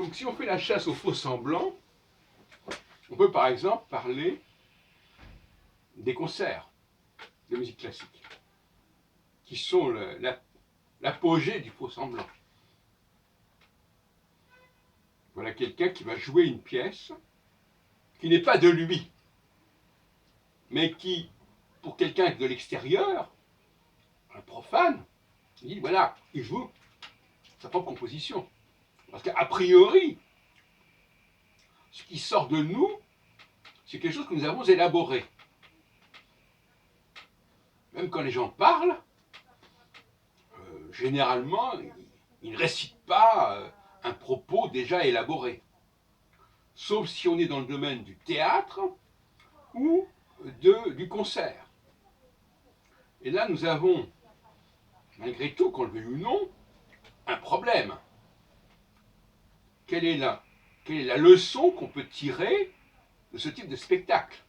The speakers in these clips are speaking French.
Donc si on fait la chasse aux faux semblants, on peut par exemple parler des concerts de musique classique, qui sont l'apogée du faux semblant. Voilà quelqu'un qui va jouer une pièce qui n'est pas de lui, mais qui, pour quelqu'un de l'extérieur, un profane, il dit voilà, il joue sa propre composition. Parce qu'a priori, ce qui sort de nous, c'est quelque chose que nous avons élaboré. Même quand les gens parlent, généralement, ils ne récitent pas un propos déjà élaboré. Sauf si on est dans le domaine du théâtre ou du concert. Et là, nous avons, malgré tout, qu'on le veuille ou non, un problème. Quelle est la leçon qu'on peut tirer de ce type de spectacle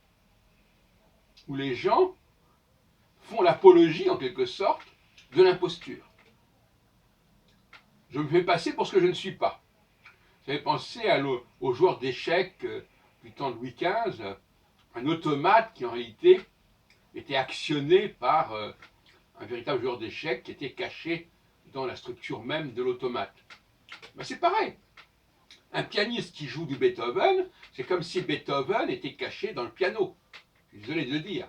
où les gens font l'apologie, en quelque sorte, de l'imposture. Je me fais passer pour ce que je ne suis pas. J'avais pensé aux joueurs d'échecs du temps de Louis XV, un automate qui en réalité était actionné par un véritable joueur d'échecs qui était caché dans la structure même de l'automate. Ben c'est pareil. Un pianiste qui joue du Beethoven, c'est comme si Beethoven était caché dans le piano. Je suis désolé de le dire.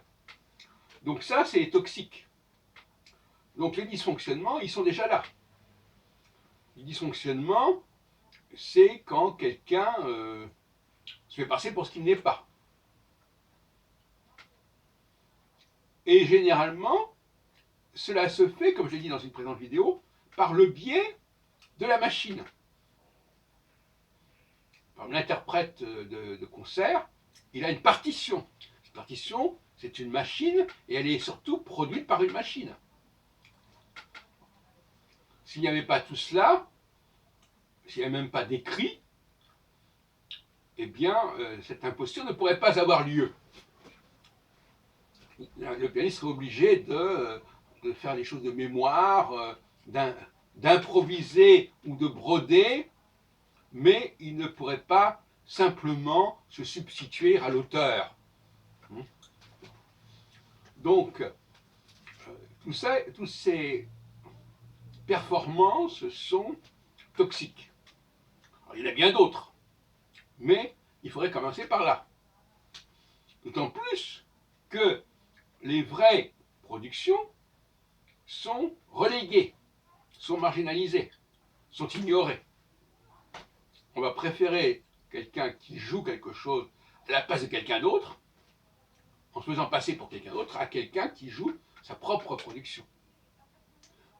Donc ça, c'est toxique. Donc les dysfonctionnements, ils sont déjà là. Les dysfonctionnements, c'est quand quelqu'un se fait passer pour ce qu'il n'est pas. Et généralement, cela se fait, comme je l'ai dit dans une précédente vidéo, par le biais de la machine. Par l'interprète de concert, il a une partition. Cette partition, c'est une machine et elle est surtout produite par une machine. S'il n'y avait pas tout cela, s'il n'y avait même pas d'écrit, eh bien, cette imposture ne pourrait pas avoir lieu. Le pianiste serait obligé de faire des choses de mémoire, d'improviser ou de broder, mais il ne pourrait pas simplement se substituer à l'auteur. Donc, tous ces performances sont toxiques. Alors, il y en a bien d'autres, mais il faudrait commencer par là. D'autant plus que les vraies productions sont reléguées, sont marginalisées, sont ignorées. On va préférer quelqu'un qui joue quelque chose à la place de quelqu'un d'autre, en se faisant passer pour quelqu'un d'autre, à quelqu'un qui joue sa propre production.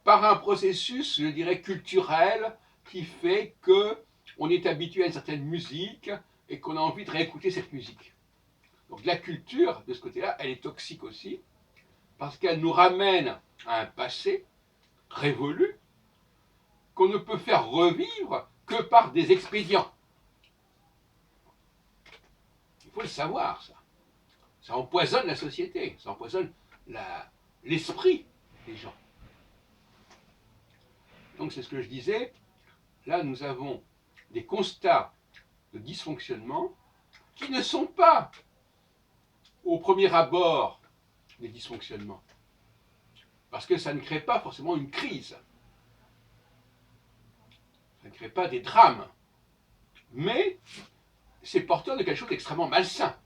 Par un processus, je dirais, culturel, qui fait qu'on est habitué à une certaine musique et qu'on a envie de réécouter cette musique. Donc la culture, de ce côté-là, elle est toxique aussi, parce qu'elle nous ramène à un passé révolu qu'on ne peut faire revivre que par des expédients. Il faut le savoir, ça. Ça empoisonne la société, ça empoisonne l'esprit des gens. Donc c'est ce que je disais, là nous avons des constats de dysfonctionnement qui ne sont pas au premier abord des dysfonctionnements, parce que ça ne crée pas forcément une crise, ça ne crée pas des drames, mais c'est porteur de quelque chose d'extrêmement malsain.